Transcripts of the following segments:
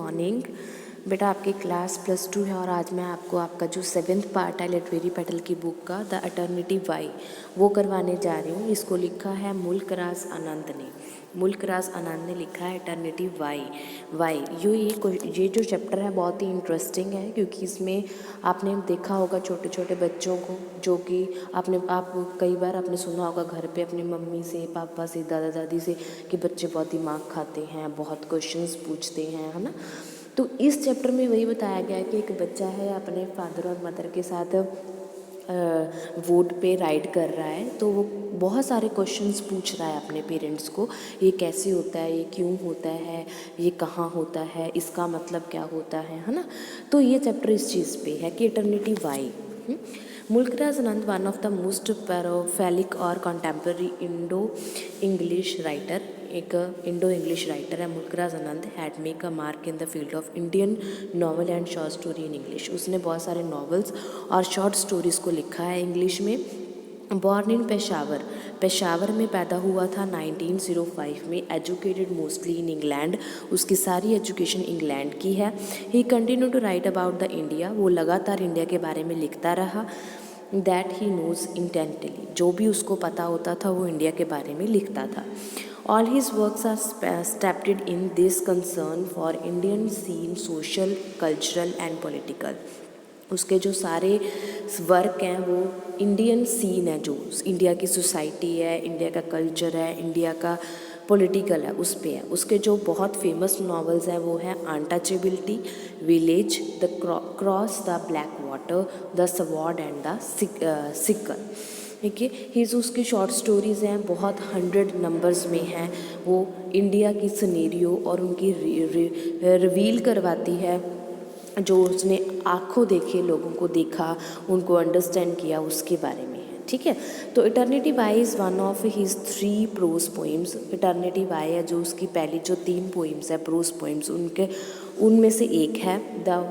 Morning. बेटा आपकी class +2 है और आज मैं आपको आपका जो 7th पार्ट है लिटरेरी पेटल की बुक का द एटर्निटी वाई वो करवाने जा रही हूँ। इसको लिखा है मुल्कराज आनंद ने। मुल्कराज आनंद ने लिखा है एटर्निटी वाई। ये जो चैप्टर है बहुत ही इंटरेस्टिंग है, क्योंकि इसमें आपने देखा होगा छोटे छोटे बच्चों को, जो कि आप कई बार आपने सुना होगा घर पे अपनी मम्मी से, पापा से, दादा दादी से कि बच्चे बहुत दिमाग खाते हैं, बहुत क्वेश्चंस पूछते हैं, है ना। तो इस चैप्टर में वही बताया गया है कि एक बच्चा है अपने फादर और मदर के साथ वोट पे राइड कर रहा है, तो वो बहुत सारे क्वेश्चंस पूछ रहा है अपने पेरेंट्स को। ये कैसे होता है, ये क्यों होता है, ये कहाँ होता है, इसका मतलब क्या होता है ना। तो ये चैप्टर इस चीज़ पे है कि eternity why. Mulk Raj Anand one of the most prolific और कंटेम्प्रेरी इंडो इंग्लिश राइटर, एक इंडो इंग्लिश राइटर है Mulk Raj Anand. Had make a mark in the field of Indian novel and short story in English. उसने बहुत सारे नॉवेल्स और शॉर्ट स्टोरीज़ को लिखा है इंग्लिश में। बॉर्न इन पेशावर में पैदा हुआ था 1905 में। एजुकेटेड मोस्टली इन इंग्लैंड, उसकी सारी एजुकेशन इंग्लैंड की है। He continue to write about the India, वो लगातार इंडिया के बारे में लिखता रहा। दैट ही नोज इंटेंटली, जो भी उसको पता होता था वो इंडिया के बारे में लिखता था। All his works are steeped in this concern for Indian scene, social, cultural and political. उसके जो सारे वर्क हैं वो इंडियन सीन है, जो इंडिया की सोसाइटी है, इंडिया का कल्चर है, इंडिया का पॉलिटिकल है, उस पे है। उसके जो बहुत फेमस नॉवेल्स हैं वो हैं untouchability, village, the cross the black water, the sword and the sickle. ठीक है, हीज़ उसकी शॉर्ट स्टोरीज़ हैं, बहुत 100 नंबर्स में हैं। वो इंडिया की सिनेरियो और उनकी रिवील करवाती है, जो उसने आँखों देखे, लोगों को देखा, उनको अंडरस्टैंड किया, उसके बारे में है। ठीक है, तो eternity why is one of his 3 prose poems. Eternity why है जो उसकी पहली जो 3 पोइम्स है, प्रोज पोइम्स, उनमें से एक है। द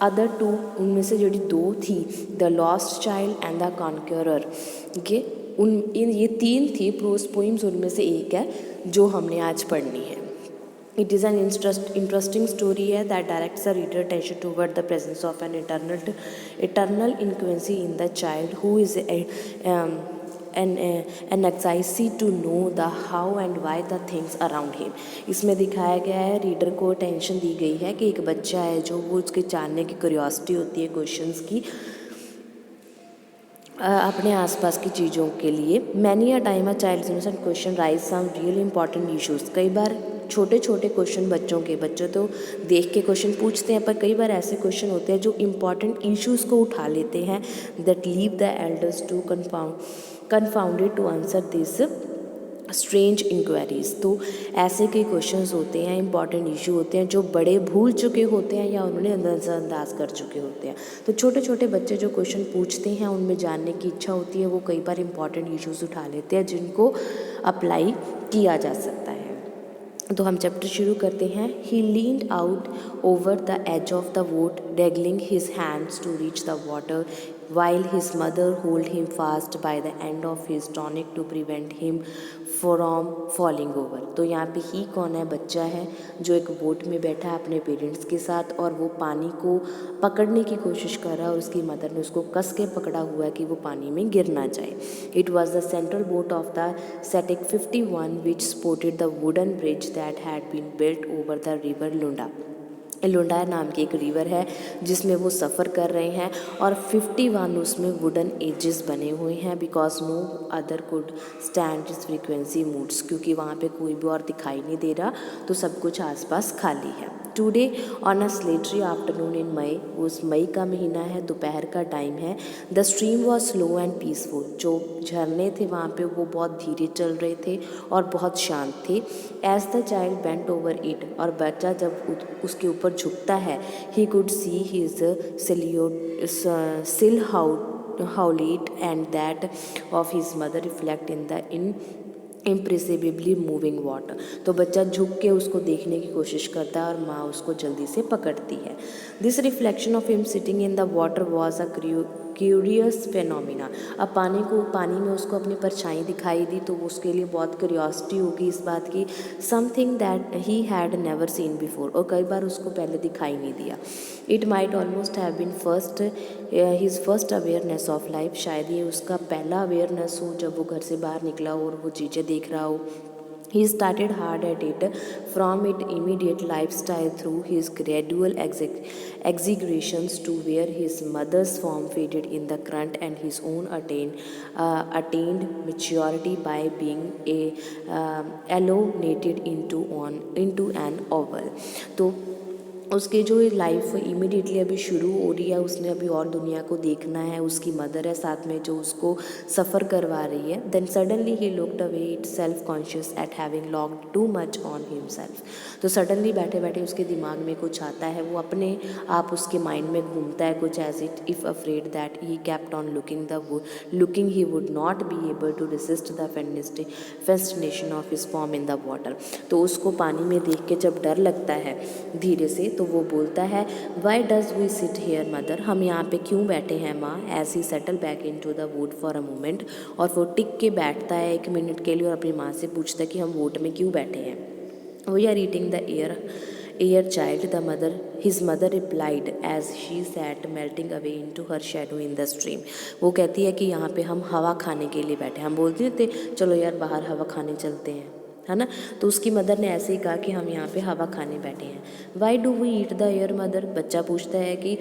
अदर 2, उनमें से जो 2 थी, the lost child and the conqueror. ये ये 3 थी प्रोज पोइम्स, उनमें से एक है जो हमने आज पढ़नी है। It is an interesting story है that directs the reader attention toward the presence of an eternal inquiry in the child who is an anxiety to know the how and why the things around him। इसमें दिखाया गया है, reader को tension दी गई है कि एक बच्चा है जो वो उसके जानने की क्यूरियोसिटी होती है क्वेश्चंस की, अपने आसपास की चीज़ों के लिए। Many a time a child innocent question raise some real important issues. कई बार छोटे छोटे क्वेश्चन बच्चे तो देख के क्वेश्चन पूछते हैं, पर कई बार ऐसे क्वेश्चन होते हैं जो इम्पॉर्टेंट इश्यूज़ को उठा लेते हैं। That leave the elders to confounded to answer this strange inquiries. तो ऐसे कई क्वेश्चंस होते हैं, इंपॉर्टेंट इशू होते हैं जो बड़े भूल चुके होते हैं या उन्होंने नज़रअंदाज कर चुके होते हैं। तो छोटे छोटे बच्चे जो क्वेश्चन पूछते हैं, उनमें जानने की इच्छा होती है, वो कई बार इंपॉर्टेंट इश्यूज उठा लेते हैं जिनको अप्लाई किया जा सकता है। तो हम चैप्टर शुरू करते हैं। He leaned out over the edge of the boat, dangling his hands to reach the water, while his mother hold him fast by the end of his tunic to prevent him from falling over। तो यहाँ पे ही कौन है, बच्चा है जो एक boat में बैठा है अपने पेरेंट्स के साथ, और वो पानी को पकड़ने की कोशिश कर रहा है और उसकी मदर ने उसको कस के पकड़ा हुआ है कि वो पानी में गिर ना जाए। It was the central boat of the सेटिक 51 which supported the wooden bridge that had been built over the river Lunda. Lunda नाम की एक रिवर है जिसमें वो सफ़र कर रहे हैं, और 51 उसमें वुडन एजेस बने हुए हैं, because no other could stand is frequency moods, क्योंकि वहाँ पे कोई भी और दिखाई नहीं दे रहा, तो सब कुछ आसपास खाली है। Today on a sultry afternoon in May, उस मई का महीना है, दोपहर का टाइम है। The stream was slow and peaceful, जो झरने थे वहाँ पे वो बहुत धीरे चल रहे थे और बहुत शांत थे। As the child bent over it, और बच्चा जब उसके ऊपर झुकता है, he could see his silhouette and that of his mother reflect in the imperceptibly moving water. तो बच्चा झुक के उसको देखने की कोशिश करता है और माँ उसको जल्दी से पकड़ती है। This reflection of him sitting in the water was a curious phenomena. अब पानी में उसको अपनी परछाई दिखाई दी तो उसके लिए बहुत क्यूरियोसिटी होगी इस बात की, something that he had never seen before, और कई बार उसको पहले दिखाई नहीं दिया। It might almost have been his first awareness of life, शायद ये उसका पहला अवेयरनेस हो जब वो घर से बाहर निकला हो और वो चीज़ें देख रहा हो। He started hard at it from its immediate lifestyle through his gradual exaggerations to where his mother's form faded in the current and his own attained maturity by being allonated into an oval. तो उसकी जो life immediately अभी शुरू हो रही है, उसने अभी और दुनिया को देखना है, उसकी मदर है साथ में जो उसको सफ़र करवा रही है। Then suddenly he looked away itself conscious at having looked too much on himself. तो सडनली बैठे बैठे उसके दिमाग में कुछ आता है, वो अपने आप उसके माइंड में घूमता है कुछ, as it if afraid that he kept on looking he would not be able to resist the fascination of his form in the water. तो उसको पानी में देख के जब डर लगता है धीरे से, तो वो बोलता है, why does we sit here mother, हम यहाँ पे क्यों बैठे हैं माँ। As he settle back in to the wood for a moment, और वो टिक के बैठता है 1 मिनट के लिए और अपनी माँ से पूछता है कि हम वोट में क्यों बैठे हैं। We are eating the air child, his mother replied as she sat melting away into her shadow in the stream। वो कहती है कि यहाँ पे हम हवा खाने के लिए बैठे, हम बोलते थे चलो यार बाहर हवा खाने चलते हैं, है ना। तो उसकी मदर ने ऐसे ही कहा कि हम यहाँ पे हवा खाने बैठे हैं। Why do we eat the air mother, बच्चा पूछता है कि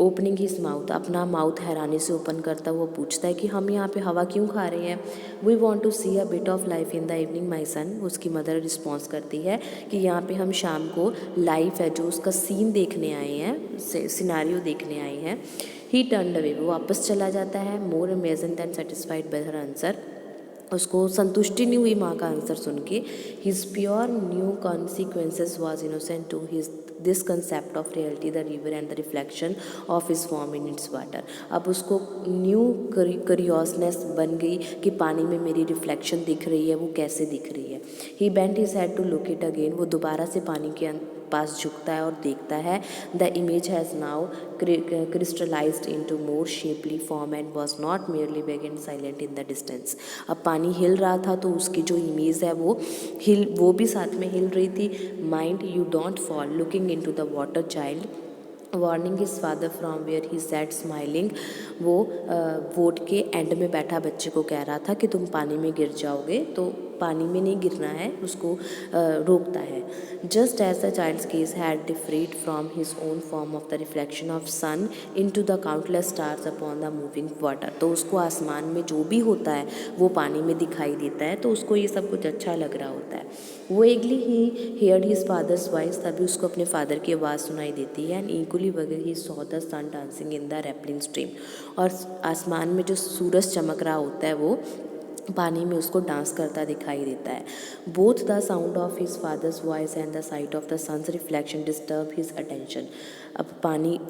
ओपनिंग हिज माउथ, अपना माउथ हैरानी से ओपन करता हुआ पूछता है कि हम यहाँ पे हवा क्यों खा रहे हैं। We want to see a bit of life in the evening my son, उसकी मदर रिस्पॉन्स करती है कि यहाँ पे हम शाम को लाइफ है जो उसका सीन देखने आए हैं, सिनारियो देखने आए हैं। ही टर्न्ड अवे, वो वापस चला जाता है। More amazing than satisfied by her answer, उसको संतुष्टि नहीं हुई माँ का आंसर सुन के। His pure new consequences was innocent to his this concept of reality the river and the reflection of his form in its water. अब उसको न्यू क्यूरियोसनेस बन गई कि पानी में मेरी रिफ्लेक्शन दिख रही है, वो कैसे दिख रही है। He bent his head to look it again, वो दोबारा से पानी के पास झुकता है और देखता है। The image has now crystallized into more shapely form and was not merely vague and silent in the distance. अब पानी हिल रहा था तो उसकी जो इमेज है वो भी साथ में हिल रही थी। Mind you don't fall looking into the water child warning his father from where he sat smiling. वो वोट के एंड में बैठा बच्चे को कह रहा था कि तुम पानी में गिर जाओगे, तो पानी में नहीं गिरना है, उसको रोकता है। Just as the child's case had differed from his own form of the reflection of sun in to the countless stars upon the moving water. तो उसको आसमान में जो भी होता है वो पानी में दिखाई देता है, तो उसको ये सब कुछ अच्छा लग रहा होता है। वेगली ही हेयर्ड हिज फादर्स वॉइस, तभी उसको अपने फादर की आवाज़ सुनाई देती है। एंड इक्वली वगैरह he saw the sun dancing in the rippling stream, और आसमान में जो सूरज चमक रहा होता है वो पानी में उसको डांस करता दिखाई देता है। Both the sound of his father's voice and the sight of the son's reflection disturb his attention. अब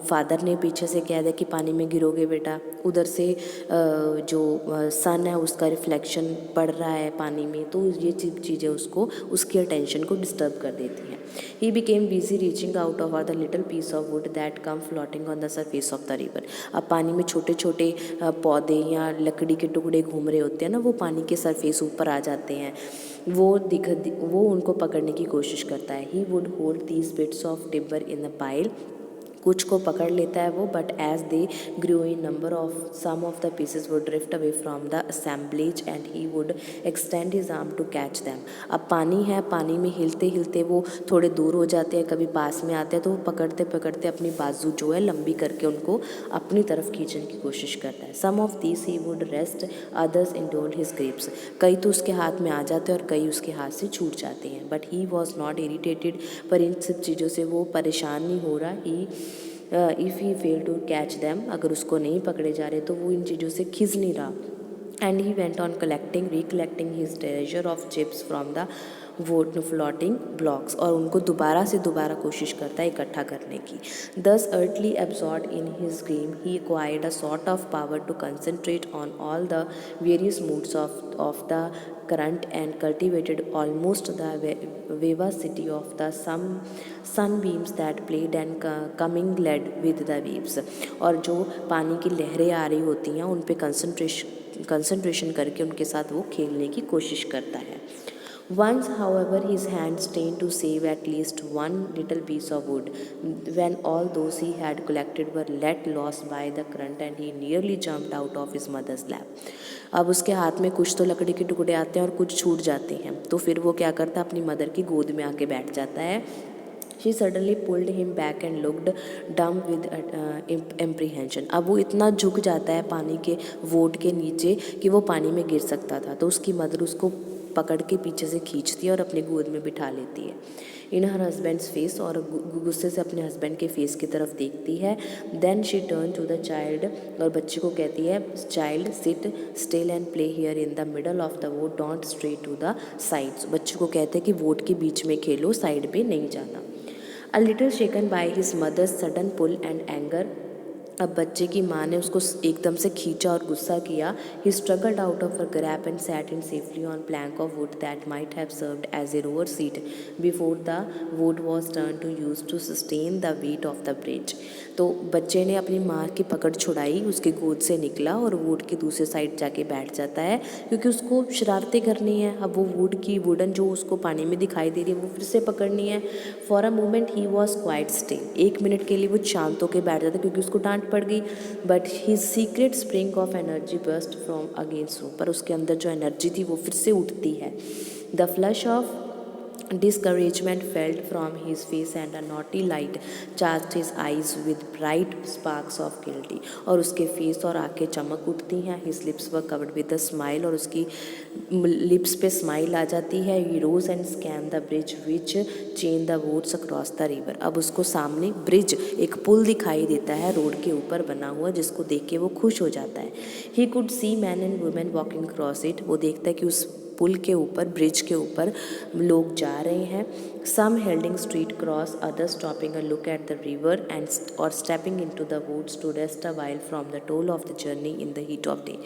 फादर ने पीछे से कह दिया कि पानी में गिरोगे बेटा, उधर से जो सन है उसका रिफ्लेक्शन पड़ रहा है पानी में, तो ये चीज़ें उसको उसकी अटेंशन को डिस्टर्ब कर देती हैं। He became busy reaching out of the little piece of wood that come floating on the surface of the river. अब पानी में छोटे छोटे पौधे या लकड़ी के टुकड़े घूम रहे होते हैं ना, वो पानी के सरफेस ऊपर आ जाते हैं, वो उनको पकड़ने की कोशिश करता है। He would hold these bits of timber in the pile, कुछ को पकड़ लेता है वो, but as they grow in number of some of the pieces would drift away from the assemblage and he would extend his arm to catch them. अब पानी है, पानी में हिलते हिलते वो थोड़े दूर हो जाते हैं, कभी पास में आते हैं, तो वो पकड़ते पकड़ते अपनी बाजू जो है लंबी करके उनको अपनी तरफ खींचने की कोशिश करता है। Some of these he would rest, others eluded his grips, कई तो उसके हाथ में आ जाते हैं और कई उसके हाथ से छूट जाते हैं। But he was not irritated, पर इन सब चीज़ों से वो परेशान नहीं हो रहा। If he fail to catch them, अगर उसको नहीं पकड़े जा रहे तो वो इन चीज़ों से खिंच नहीं रहा। And he went on recollecting his treasure of chips from the vote floating blocks और उनको दोबारा से दोबारा कोशिश करता है इकट्ठा करने की। Thus utterly absorbed in his game he acquired a sort of power to concentrate on all the various moods of the current and cultivated almost the vivacity of the sunbeams that played and commingled with the waves। और जो पानी की लहरें आ रही होती हैं उन पे कंसंट्रेशन करके उनके साथ वो खेलने की कोशिश करता है। Once, however, his hand strained to save at least one little piece of wood, when all those he had collected were let loose by the current and he nearly jumped out of his mother's lap। अब उसके हाथ में कुछ तो लकड़ी के टुकड़े आते हैं और कुछ छूट जाते हैं, तो फिर वो क्या करता है, अपनी मदर की गोद में आके बैठ जाता है। She suddenly pulled him back and looked dumb with apprehension। अब वो इतना झुक जाता है पानी के वोट के नीचे कि वो पानी में गिर सकता था, तो उसकी मदर उसको पकड़ के पीछे से खींचती है और अपने गोद में बिठा लेती है। इन हर हस्बैंड्स फेस, और गुस्से से अपने हस्बैंड के फेस की तरफ देखती है। Then she turn to the child, और बच्चे को कहती है, child sit still and play here in the middle of the boat, don't stray to the sides. बच्चे को कहते हैं कि वोट के बीच में खेलो, साइड पे नहीं जाना। A little shaken by his mother's sudden pull and anger, अब बच्चे की माँ ने उसको एकदम से खींचा और गुस्सा किया। He struggled out of her grasp and sat in safely on plank of wood that might have served as a rower seat before the wood was turned to use to sustain the weight of the bridge। तो बच्चे ने अपनी माँ की पकड़ छुड़ाई, उसके गोद से निकला और वुड के दूसरे साइड जाके बैठ जाता है, क्योंकि उसको शरारतें करनी है। अब वो वुडन जो उसको पानी में दिखाई दे रही है वो फिर से पकड़नी है। For a moment he was quite still, एक मिनट के लिए वो शांत होकर बैठ जाता है क्योंकि उसको डांट पड़ गई। But his secret spring of energy burst from against room, पर उसके अंदर जो एनर्जी थी वो फिर से उठती है। The flush of discouragement fell from his face and a naughty light charged his eyes with bright sparks of guilty, और उसके फेस और आंखें चमक उठती हैं। his lips were covered with a smile, और उसकी लिप्स पे स्माइल आ जाती है। he rose and scanned the bridge which chained the boats across the river। अब उसको सामने ब्रिज, एक पुल दिखाई देता है रोड के ऊपर बना हुआ, जिसको देख के वो खुश हो जाता है। he could see men and women walking across it, वो देखता है कि उस पुल के ऊपर, ब्रिज के ऊपर लोग जा रहे हैं। Some holding street cross, others stopping a look at the river and और stepping into the woods to rest a while from the toll of the journey in the heat of day.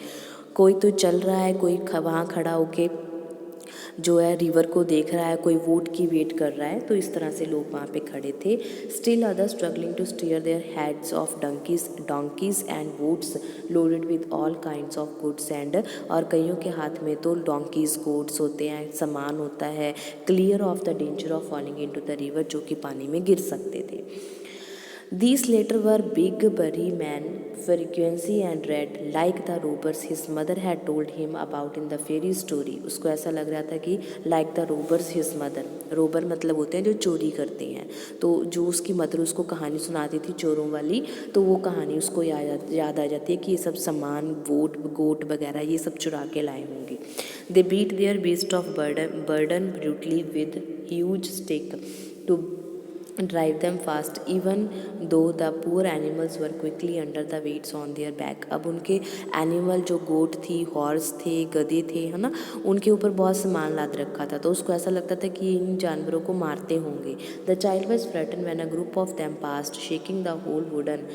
कोई तो चल रहा है, कोई वहाँ खड़ा होके जो है रिवर को देख रहा है, कोई वोट की वेट कर रहा है। तो इस तरह से लोग वहाँ पे खड़े थे। Still other struggling to steer their heads of donkeys and boats loaded with all kinds of goods and, और कईयों के हाथ में तो डोंकीज गोट्स होते हैं, सामान होता है, clear of the danger of falling into the river, जो कि पानी में गिर सकते थे। These latter were big burly men, frequency and red, like the robbers his mother had told him about in the fairy story। उसको ऐसा लग रहा था कि like the robbers his mother, Rober मतलब होते हैं जो चोरी करते हैं, तो जो उसकी मदर उसको कहानी सुनाती थी चोरों वाली, तो वो कहानी उसको याद आ जाती है कि ये सब सामान गोट वगैरह ये सब चुरा के लाए होंगे। They beat their beast of burden brutally with huge stick to drive them fast, even though the poor animals were quickly under the weights on their back। अब उनके एनिमल जो गोट थी, हॉर्स थे, गधे थे, है ना, उनके ऊपर बहुत सामान लाद रखा था, तो उसको ऐसा लगता था कि इन जानवरों को मारते होंगे। The child was frightened when a group of them passed, shaking the whole wooden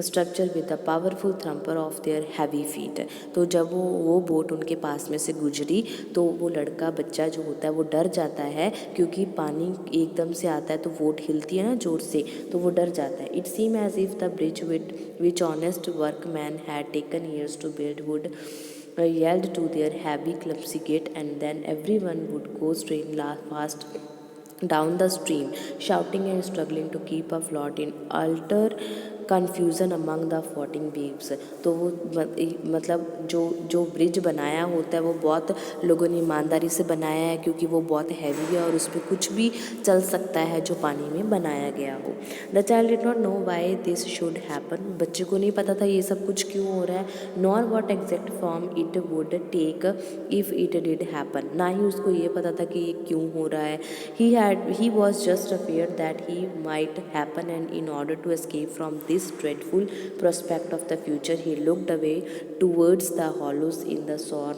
structure with the powerful thumper of their heavy feet. तो जब वो बोट उनके पास में से गुजरी, तो वो लड़का बच्चा जो होता है वो डर जाता है, क्योंकि पानी एकदम से आता है तो बोट हिलती है ना जोर से, तो वो डर जाता है। It seem as if the bridge which honest workman had taken years to build would yelled to their heavy clumsy gait, and then everyone would go straight fast down the stream, shouting and struggling to keep afloat in utter confusion among the floating waves। तो वो मतलब जो bridge बनाया होता है वो बहुत लोगों ने ईमानदारी से बनाया है, क्योंकि वो बहुत हैवी है और उस पर कुछ भी चल सकता है जो पानी में बनाया गया हो। The child did not know why this should happen, बच्चे को नहीं पता था ये सब कुछ क्यों हो रहा है। Nor what exact form it would take if it did happen, ना ही उसको ये पता था कि ये क्यों हो रहा है। he was just afraid that he might happen, and in order to escape from this dreadful prospect of the future, he looked away towards the hollows in the shore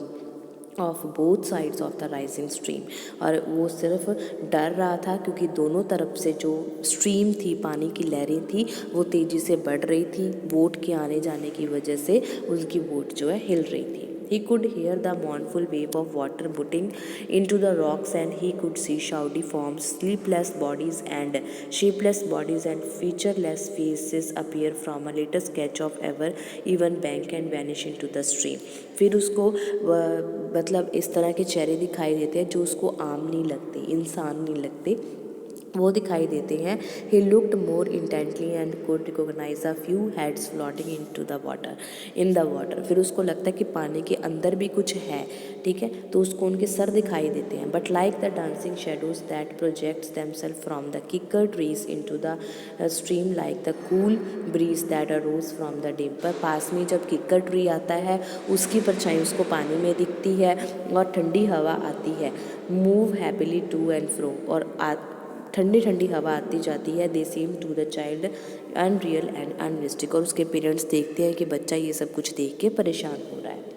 of both sides of the rising stream. और वो सिर्फ डर रहा था क्योंकि दोनों तरफ से जो स्ट्रीम थी, पानी की लहरें थी, वो तेज़ी से बढ़ रही थी। बोट के आने जाने की वजह से उनकी बोट जो है हिल रही थी। He could hear the mournful wave of water butting into the rocks, and he could see shawty forms, sleepless bodies and shapeless bodies and featureless faces appear from a little sketch of ever even bank and vanish into the stream. फिर उसको मतलब इस तरह के चेहरे दिखाई देते हैं जो उसको आम नहीं लगते, इंसान नहीं लगते, वो दिखाई देते हैं। He looked more intently and could recognise a few heads floating in the water. फिर उसको लगता है कि पानी के अंदर भी कुछ है, ठीक है, तो उसको उनके सर दिखाई देते हैं। But like the dancing shadows that projects themself from the kikar trees into the stream like the cool breeze that arose from the dim. पर पास में जब किकर ट्री आता है उसकी परछाई उसको पानी में दिखती है और ठंडी हवा आती है। Move happily to and fro, और ठंडी ठंडी हवा आती जाती है। They seem to the child unreal and unrealistic, और उसके पेरेंट्स देखते हैं कि बच्चा ये सब कुछ देख के परेशान हो रहा है।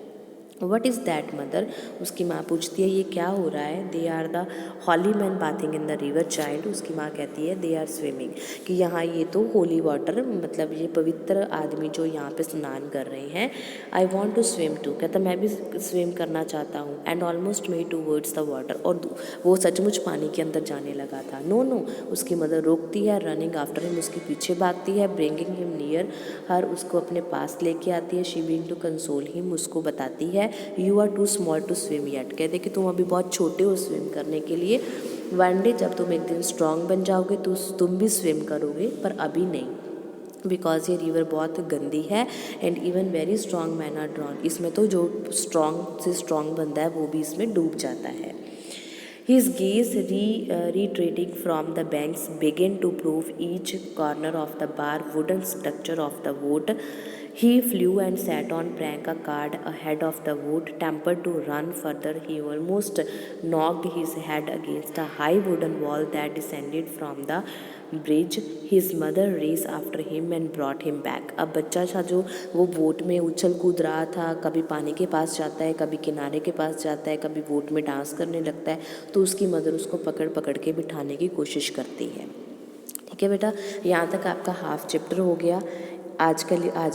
वट इज़ दैट मदर, उसकी माँ पूछती है ये क्या हो रहा है। They are the holy man bathing in the river child, उसकी माँ कहती है दे आर स्विमिंग, कि यहाँ ये तो होली वाटर, मतलब ये पवित्र आदमी जो यहाँ पे स्नान कर रहे हैं। I want to swim too, कहता मैं भी स्विम करना चाहता हूँ। And almost made towards the water, और वो सचमुच पानी के अंदर जाने लगा था। नो नो, उसकी मदर रोकती है। रनिंग आफ्टर हिम, उसके पीछे भागती है। ब्रिंगिंग हिम नियर हर, उसको अपने पास लेके आती है। She being to console him, उसको बताती है you are too small to swim yet, कहते कि तुम अभी बहुत छोटे हो स्विम करने के लिए। वन डे जब तुम एक दिन स्ट्रांग बन जाओगे तो तुम भी स्विम करोगे, पर अभी नहीं। बिकॉज ये रिवर बहुत गंदी है and even very strong man are drawn, इसमें तो जो स्ट्रॉन्ग से स्ट्रॉन्ग बंदा है वो भी इसमें डूब जाता है। His gaze retreating from the banks began to prove each corner of the bar wooden structure of the boat. He flew and sat on prank a card ahead of the boat. Tempted to run further, he almost knocked his head against a high wooden wall that descended from the bridge. His mother race after him and brought him back. अब बच्चा था जो वो boat में उछल कूद रहा था, कभी पानी के पास जाता है, कभी किनारे के पास जाता है, कभी बोट में डांस करने लगता है, तो उसकी मदर उसको पकड़ पकड़ के बिठाने की कोशिश करती है। ठीक है बेटा, यहाँ तक आपका हाफ चैप्टर हो गया। आज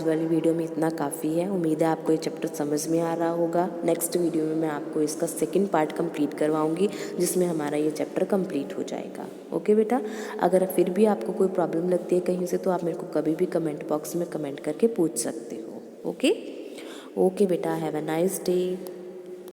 वाली वीडियो में इतना काफ़ी है। उम्मीद है आपको ये चैप्टर समझ में आ रहा होगा। नेक्स्ट वीडियो में मैं आपको इसका सेकंड पार्ट कंप्लीट करवाऊंगी, जिसमें हमारा ये चैप्टर कंप्लीट हो जाएगा। ओके बेटा, अगर फिर भी आपको कोई प्रॉब्लम लगती है कहीं से तो आप मेरे को कभी भी कमेंट बॉक्स में कमेंट करके पूछ सकते हो। ओके बेटा, हैव अ नाइस डे।